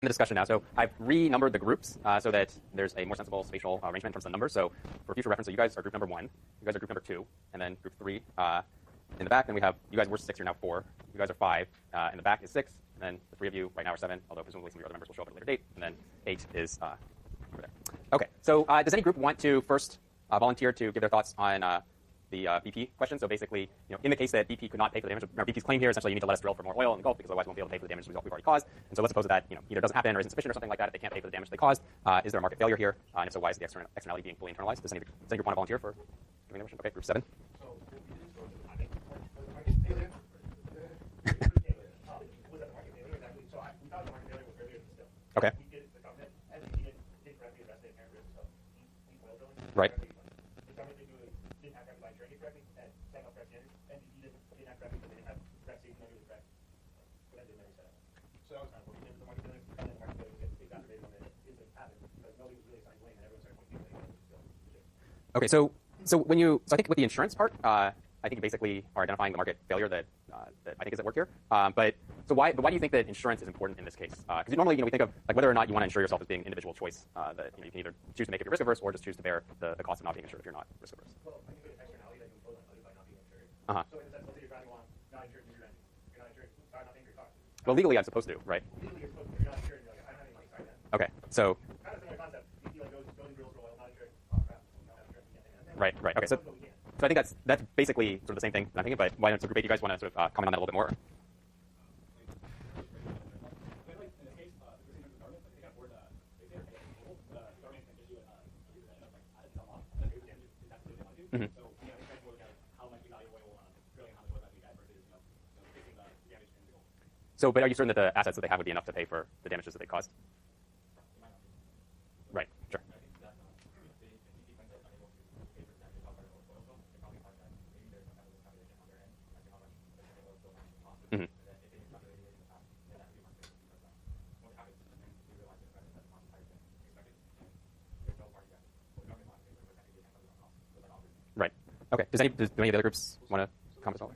the discussion now. So I've renumbered the groups so that there's a more sensible spatial arrangement in terms of the numbers. So for future reference, so you guys are group number 1, you guys are group number 2, and then group 3 in the back. Then we have you guys were 6, you're now 4. You guys are 5. In the back is 6. And then the 3 of you right now are 7, although presumably some of your other members will show up at a later date. And then 8 is over there. Okay. So does any group want to first volunteer to give their thoughts on the BP question? So basically, in the case that BP could not pay for the damage, or BP's claim here, essentially you need to let us drill for more oil in the Gulf because otherwise we won't be able to pay for the damage we've already caused. And so let's suppose that either doesn't happen or isn't sufficient or something like that if they can't pay for the damage they caused. Is there a market failure here? And if so, why is the externality being fully internalized? Does any group want to volunteer for doing the motion? Okay, group 7. Okay. Right. Okay, so I think with the insurance part, I think you basically are identifying the market failure that I think is at work here. But why do you think that insurance is important in this case? Because normally we think of like whether or not you want to insure yourself as being individual choice. That you can either choose to make it risk averse or just choose to bear the cost of not being insured if you're not risk averse. Well, I think the externality that you impose on others by not being insured. So in a sense, let's say you're driving along, not insured, and you're not insured, sorry, not paying for your car. Well, legally I'm supposed to, right? Legally you're supposed to, you're not insured, you're like, I don't have any money, sorry then. Okay, so. Kind of similar concept. You feel like goes and drills for oil, not insured, crap, not insured, you can't pay that. Right. Okay, so I think that's basically sort of the same thing I'm thinking, but why don't group 8 you guys want to sort of comment on that a little bit more? Mm-hmm. So, but are you certain that the assets that they have would be enough to pay for the damages that they caused? Right, sure. Mm-hmm. Right. Okay. Do any of the other groups want to comment as well?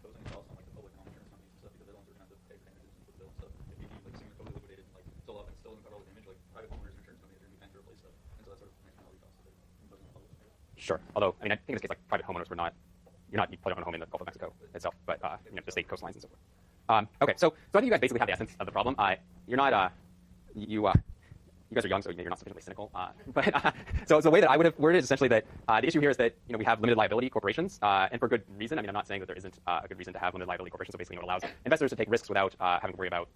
Sure. Although, I think in this case, like private homeowners you're not, you probably don't own a home in the Gulf of Mexico itself, but the state coastlines and so forth. Okay, so I think you guys basically have the essence of the problem. You're not, you guys are young, so you're not sufficiently cynical. So the way that I would have worded it is essentially that the issue here is that we have limited liability corporations, and for good reason. I'm not saying that there isn't a good reason to have limited liability corporations. So basically, it allows investors to take risks without having to worry about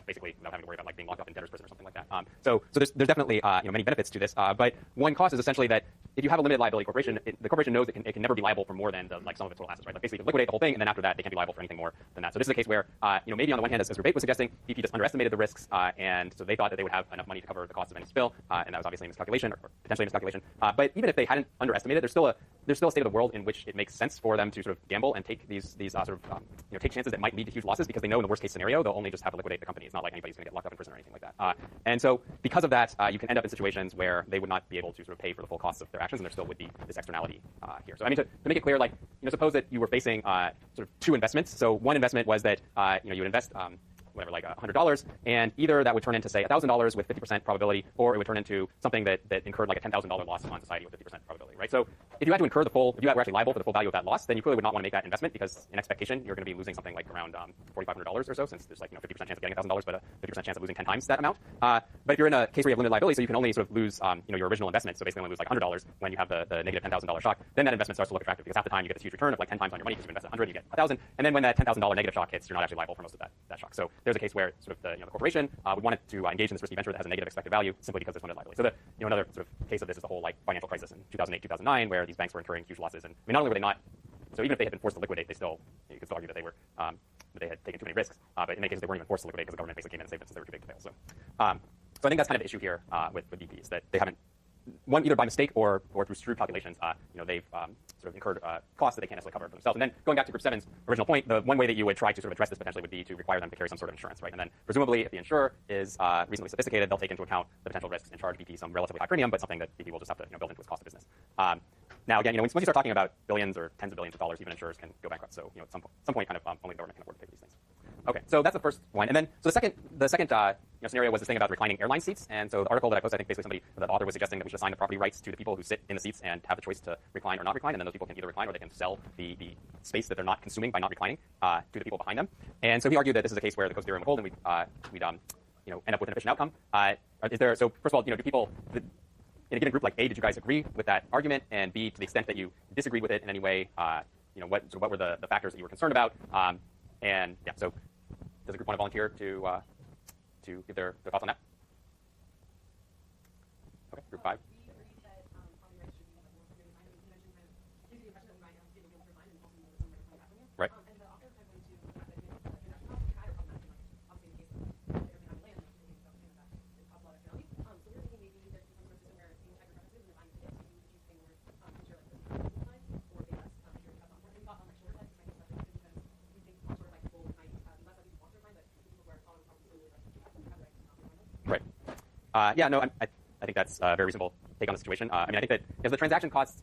basically without having to worry about like being locked up in debtor's prison or something like that. So there's definitely many benefits to this. But one cost is essentially that if you have a limited liability corporation, the corporation knows it can never be liable for more than the sum of its total assets, right? Like basically, liquidate the whole thing, and then after that, they can't be liable for anything more than that. So this is a case where maybe on the one hand, as Group 8 was suggesting, BP just underestimated the risks, and so they thought that they would have enough money to cover the cost of any spill. And that was obviously a miscalculation, or potentially a miscalculation. But even if they hadn't underestimated, there's still a state of the world in which it makes sense for them to sort of gamble and take these take chances that might lead to huge losses because they know in the worst case scenario they'll only just have to liquidate the company. It's not like anybody's going to get locked up in prison or anything like that. And so because of that, you can end up in situations where they would not be able to sort of pay for the full costs of their actions, and there still would be this externality here. So I mean, to make it clear, like suppose that you were facing sort of 2 investments. So one investment was that you would invest whatever, like $100, and either that would turn into, say, $1,000 with 50% probability, or it would turn into something that incurred like a $10,000 loss on society with 50% probability, right? So if you had to incur if you were actually liable for the full value of that loss, then you clearly would not want to make that investment because in expectation you're going to be losing something like around $4,500 or so, since there's like 50% chance of getting $1,000, but a 50% chance of losing 10 times that amount. But if you're in a case where you have limited liability, so you can only sort of lose your original investment, so basically only lose like $100 when you have the negative $10,000 shock, then that investment starts to look attractive because half the time you get this huge return of like 10 times on your money because you invest 100, you get 1,000, and then when that $10,000 negative shock hits, you're not actually liable for most of that shock. So there's a case where sort of the corporation would want it to engage in this risky venture that has a negative expected value simply because there's limited liability. So the another sort of case of this is the whole like financial crisis in 2008, 2009, where these banks were incurring huge losses, and I mean, not only were they not, so even if they had been forced to liquidate, they still you could still argue that they were that they had taken too many risks. But in many cases, they weren't even forced to liquidate because the government basically came in and saved them since they were too big to fail. So I think that's kind of the issue here with BP is that they haven't, one, either by mistake or through shrewd calculations, they've sort of incurred costs that they can't necessarily cover for themselves. And then going back to Group 7's original point, the one way that you would try to sort of address this potentially would be to require them to carry some sort of insurance, right? And then presumably, if the insurer is reasonably sophisticated, they'll take into account the potential risks and charge BP some relatively high premium, but something that BP will just have to build into its cost of business. Now, again, once you start talking about billions or tens of billions of dollars, even insurers can go bankrupt. So, at some point, kind of only the government can afford to pay for these things. Okay, so that's the first one, and then so the second scenario was this thing about reclining airline seats, and so the article that I posted, I think basically the author was suggesting that we should assign the property rights to the people who sit in the seats and have the choice to recline or not recline, and then those people can either recline or they can sell the space that they're not consuming by not reclining to the people behind them. And so he argued that this is a case where the Coase theorem would hold, and we'd end up with an efficient outcome. So first of all, do people in a given group like A, did you guys agree with that argument, and B, to the extent that you disagreed with it in any way, what were the factors that you were concerned about? And yeah, so does the group want to volunteer to give their thoughts on that? Okay, group 5. Right. Yeah, no, I think that's a very reasonable take on the situation. I think that because the transaction costs,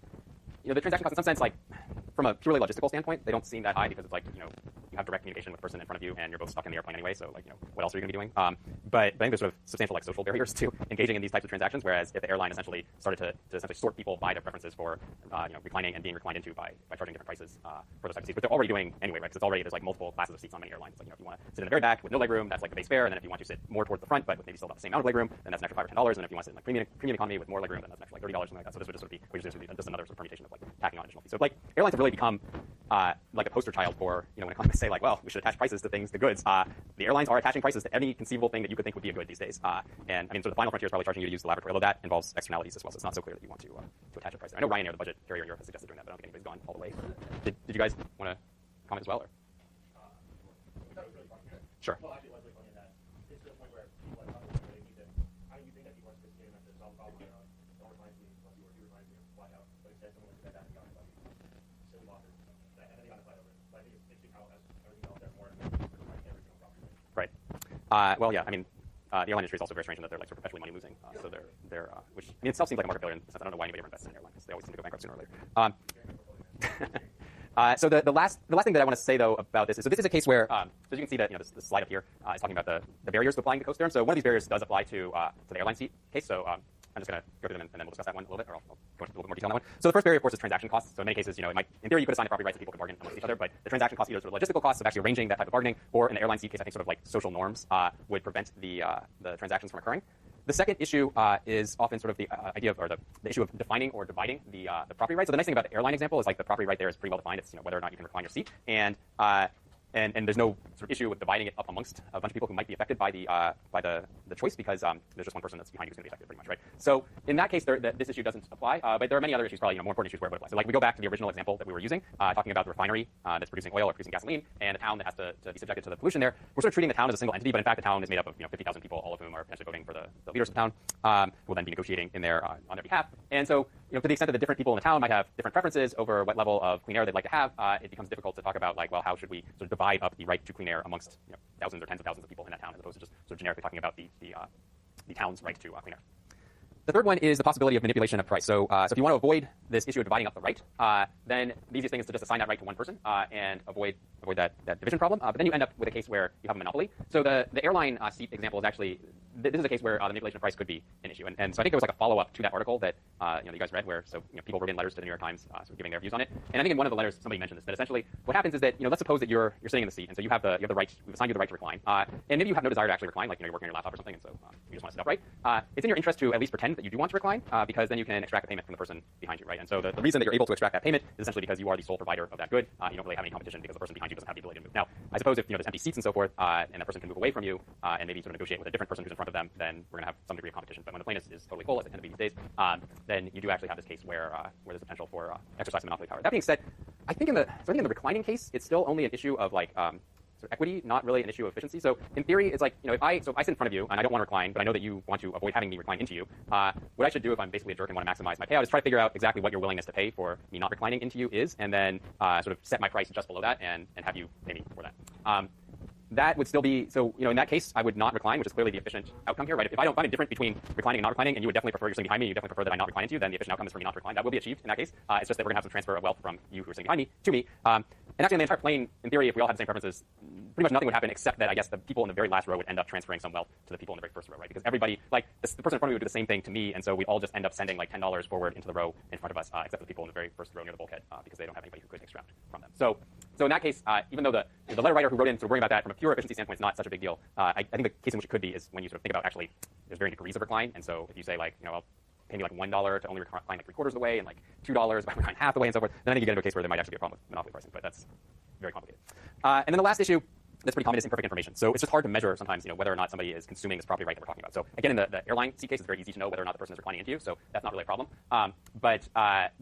in some sense, like from a purely logistical standpoint, they don't seem that high because it's like, you have direct communication with the person in front of you and you're both stuck in the airplane anyway, so like, what else are you going to be doing? But I think there's sort of substantial like social barriers to engaging in these types of transactions, whereas if the airline essentially started to essentially sort people by their preferences for, reclining and being reclined into by charging different prices for those types of seats, which they're already doing anyway, right? Because there's like multiple classes of seats on many airlines. Like, if you want to sit in the very back with no legroom, that's like the base fare, and then if you want to sit more towards the front, but with maybe still about the same amount of legroom, then that's an extra $5 or $10, and if you want to sit in like premium economy with more legroom, then that's an extra like $30, something like that. So this would just sort of be just another sort of permutation of like tacking on additional fees. So like airlines have really become like a poster child for, when economists say like, well, we should attach prices to things, to goods. The airlines are attaching prices to any conceivable thing that you could think would be a good these days. And I mean, so the final frontier is probably charging you to use the laboratory, although that involves externalities as well. So it's not so clear that you want to attach a price there. I know Ryanair, the budget carrier in Europe, has suggested doing that, but I don't think anybody's gone all the way. Did you guys want to comment as well? Or? That was really funny. Sure. Well, actually, it was really funny in that it's to the point where people are talking about it, how do you think that people are sophisticated enough to solve the problem? Don't recline to me unless you recline to me, fly out. But instead, someone went to that and got like silly blockers, and then they got a flight over. But I think it's interesting how as everything else, there's more and more reclining every single property. Right. Well, yeah. I mean, the airline industry is also very strange in that they're like sort of perpetually money losing. So they're which I mean, itself seems like a market failure in the sense I don't know why anybody ever invests in an airline because they always seem to go bankrupt sooner or later. So the last thing that I want to say though about this is, so this is a case where, so as you can see that this slide up here is talking about the barriers to applying the Coase theorem. So one of these barriers does apply to the airline seat case. So I'm just going to go through them and then we'll discuss that one a little bit, or I'll go into a little bit more detail on that one. So the first barrier, of course, is transaction costs. So in many cases, it might, in theory, you could assign the property rights that people could bargain amongst each other, but the transaction costs, either sort of logistical costs of actually arranging that type of bargaining, or in the airline seat case, I think sort of like social norms would prevent the transactions from occurring. The second issue is often sort of the idea of, or the issue of defining or dividing the property right. So the nice thing about the airline example is like the property right there is pretty well defined. It's whether or not you can recline your seat, and there's no sort of issue with dividing it up amongst a bunch of people who might be affected by the choice because there's just one person that's behind you who's going to be affected pretty much, right? So in that case, this issue doesn't apply, but there are many other issues, probably more important issues where it would apply. So like we go back to the original example that we were using, talking about the refinery that's producing oil or producing gasoline, and the town that has to be subjected to the pollution there. We're sort of treating the town as a single entity, but in fact the town is made up of 50,000 people, all of whom are potentially voting for the leaders of the town, who will then be negotiating on their behalf. And so to the extent that the different people in the town might have different preferences over what level of clean air they'd like to have, it becomes difficult to talk about like, well, how should we sort of divide up the right to clean air amongst thousands or tens of thousands of people in that town, as opposed to just sort of generically talking about the town's right to clean air. The third one is the possibility of manipulation of price. So if you want to avoid this issue of dividing up the right, then the easiest thing is to just assign that right to one person and avoid that division problem. But then you end up with a case where you have a monopoly. So the airline seat example is actually, this is a case where the manipulation of price could be an issue. And so I think there was like a follow-up to that article that you guys read, where people wrote in letters to the New York Times sort of giving their views on it. And I think in one of the letters somebody mentioned this, that essentially what happens is that let's suppose that you're sitting in the seat, and so you have the right, we've assigned you the right to recline, and maybe you have no desire to actually recline, like you're working on your laptop or something, and so you just want to sit upright. It's in your interest to at least pretend that you do want to recline, because then you can extract the payment from the person behind you, right? And so the reason that you're able to extract that payment is essentially because you are the sole provider of that good. You don't really have any competition because the person behind you doesn't have the ability to move. Now, I suppose if there's empty seats and so forth, and that person can move away from you, and maybe sort of negotiate with a different person who's in front of them, then we're going to have some degree of competition. But when the plane is totally full, as it tend to be these days, then you do actually have this case where there's a potential for exercise of monopoly power. That being said, I think in the reclining case, it's still only an issue of like equity, not really an issue of efficiency. So in theory, it's like, if I sit in front of you and I don't want to recline, but I know that you want to avoid having me recline into you, what I should do if I'm basically a jerk and want to maximize my payout is try to figure out exactly what your willingness to pay for me not reclining into you is, and then sort of set my price just below that and have you pay me for that. that would still be, so, in that case, I would not recline, which is clearly the efficient outcome here, right? If I don't find a difference between reclining and not reclining, and you would definitely prefer you're sitting behind me, you definitely prefer that I not recline into you, then the efficient outcome is for me not to recline. That will be achieved in that case. It's just that we're going to have some transfer of wealth from you who are sitting behind me to me. And actually, in the entire plane, in theory, if we all had the same preferences, pretty much nothing would happen except that I guess the people in the very last row would end up transferring some wealth to the people in the very first row, right? Because everybody, like, the person in front of me would do the same thing to me, and so we'd all just end up sending like $10 forward into the row in front of us, except for the people in the very first row near the bulkhead, because they don't have anybody who could extract from them. So in that case, even though the letter writer who wrote in sort of worrying about that from a pure efficiency standpoint is not such a big deal, I think the case in which it could be is when you sort of think about actually there's varying degrees of recline, and so if you say like, I'll pay me like $1 to only recline like 3/4 of the way, and like $2 if I recline half the way, and so forth, then I think you get into a case where there might actually be a problem with monopoly pricing, but that's very complicated. And then the last issue that's pretty common is imperfect information. So it's just hard to measure sometimes, whether or not somebody is consuming this property right that we're talking about. So again, in the airline seat case, it's very easy to know whether or not the person is reclining into you, so that's not really a problem. But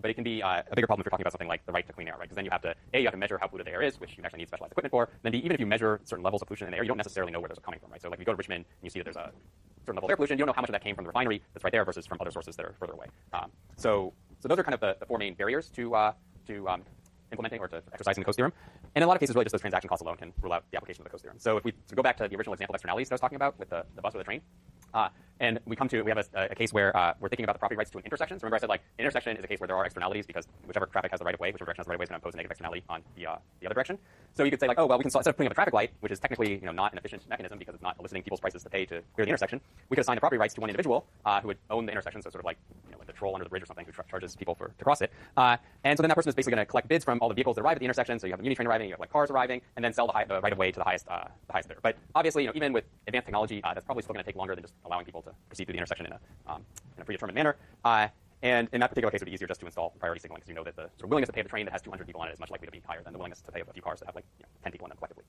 it can be a bigger problem if you're talking about something like the right to clean air, right? Because then you have to measure how polluted the air is, which you actually need specialized equipment for. Then even if you measure certain levels of pollution in the air, you don't necessarily know where those are coming from, right? So like if you go to Richmond and you see that there's a certain level of air pollution, you don't know how much of that came from the refinery that's right there versus from other sources that are further away. So those are kind of the four main barriers to implementing or to exercising the Coase theorem. And in a lot of cases, really just those transaction costs alone can rule out the application of the Coase theorem. So if we go back to the original example of externalities that I was talking about with the bus or the train, and we have a case where we're thinking about the property rights to an intersection. So remember I said like an intersection is a case where there are externalities because whichever traffic has the right of way, whichever direction has the right of way is going to impose a negative externality on the other direction. So you could say like, oh well, we can instead of putting up a traffic light, which is technically not an efficient mechanism because it's not eliciting people's prices to pay to clear the intersection, we could assign the property rights to one individual who would own the intersection. So sort of like like the troll under the bridge or something who charges people to cross it. And so then that person is basically going to collect bids from all the vehicles that arrive at the intersection. So you have a Muni train arriving, you have like cars arriving, and then sell the right of way to the highest bidder. But obviously, even with advanced technology, that's probably still going to take longer than just allowing people to proceed through the intersection in a predetermined manner. And in that particular case, it would be easier just to install priority signaling because you know that the sort of willingness to pay the train that has 200 people on it is much likely to be higher than the willingness to pay a few cars that have like 10 people in them collectively.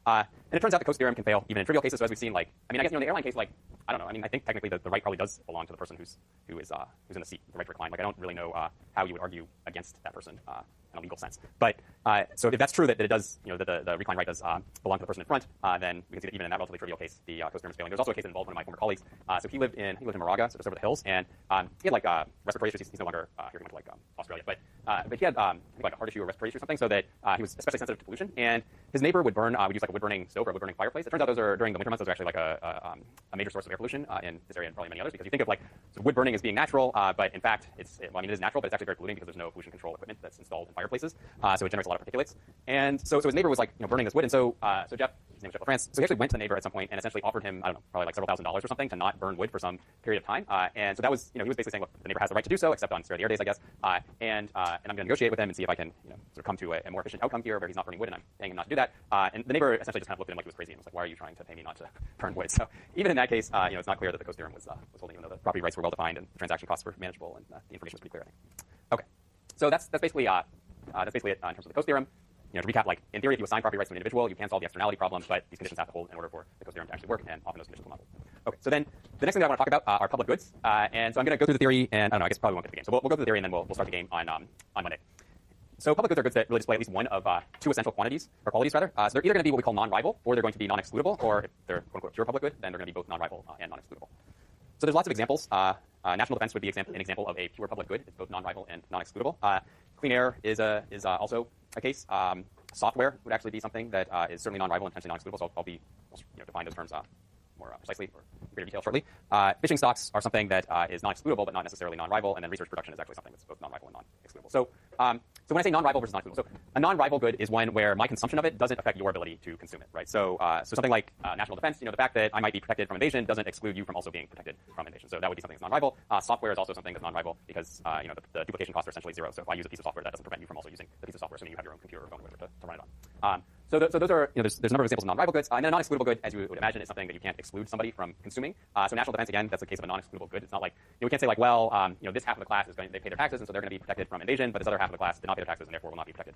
And it turns out the Coase theorem can fail even in trivial cases. So as we've seen, I guess in the airline case, I don't know. I think technically the right probably does belong to the person who's in the seat, the right to recline. I don't really know how you would argue against that person in a legal sense. But so if that's true that it does, that the recline right does belong to the person in front, then we can see that even in that relatively trivial case, the Coase theorem is failing. There's also a case that involved one of my former colleagues. So he lived in Moraga, so just over the hills, and he had respiratory issues. He's no longer here. He went to Australia, but he had I think a heart issue or respiratory issue or something, so that he was especially sensitive to pollution. And his neighbor would burn, would use a wood burning stove or a wood burning fireplace. It turns out those are during the winter months. Those are actually a major source of air pollution in this area and probably many others because you think of wood burning as being natural, but in fact it is natural, but it's actually very polluting because there's no pollution control equipment that's installed in fireplaces, so it generates a lot of particulates. And so his neighbor was burning this wood, and so Jeff, his name was Jeff LaFrance, so he actually went to the neighbor at some point and essentially offered him, I don't know, probably several $1,000s or something to not burn wood for some period of time. And so that was, he was basically saying, look, the neighbor has the right to do so, except on spare the air days, I guess. And I'm going to negotiate with him and see if I can, sort of come to a more efficient outcome here where he's not burning wood and I'm paying him not to do that. And the neighbor essentially just kind of looked at him like he was crazy and was like, why are you trying to pay me not to burn wood? So even in that case, it's not clear that the Coase theorem was holding, even though the property rights were well defined and the transaction costs were manageable and the information was pretty clear, I think. Okay, so that's basically it in terms of the Coase theorem. To recap, in theory, if you assign property rights to an individual, you can solve the externality problem, but these conditions have to hold in order for the Coase theorem to actually work, and often those conditions will not hold. Okay, so then the next thing that I want to talk about are public goods, and so I'm going to go through the theory, and I don't know, I guess probably won't get to the game. So we'll go through the theory, and then we'll start the game on Monday. So public goods are goods that really display at least one of two essential qualities, rather. So they're either going to be what we call non-rival, or they're going to be non-excludable, or if they're quote-unquote pure public good, then they're going to be both non-rival and non-excludable. So there's lots of examples. National defense would be an example of a pure public good. It's both non-rival and non-excludable. Clean air is also a case. Software would actually be something that is certainly non-rival and potentially non-excludable. So I'll define those terms more precisely or in greater detail shortly. Fishing stocks are something that is non-excludable but not necessarily non-rival, and then research production is actually something that's both non-rival and non-excludable. So when I say non-rival versus non-excludable, so a non-rival good is one where my consumption of it doesn't affect your ability to consume it, right? So something like national defense, the fact that I might be protected from invasion doesn't exclude you from also being protected from invasion. So that would be something that's non-rival. Software is also something that's non-rival because the duplication costs are essentially zero. So if I use a piece of software, that doesn't prevent you from also using the piece of software, assuming you have your own computer or phone or whatever to run it on. So those are, there's a number of examples of non-rival goods. And then a non-excludable good, as you would imagine, is something that you can't exclude somebody from consuming. So national defense, again, that's a case of a non-excludable good. It's not like, we can't say this half of the class they pay their taxes, and so they're going to be protected from invasion, but this other half of the class did not pay their taxes and therefore will not be protected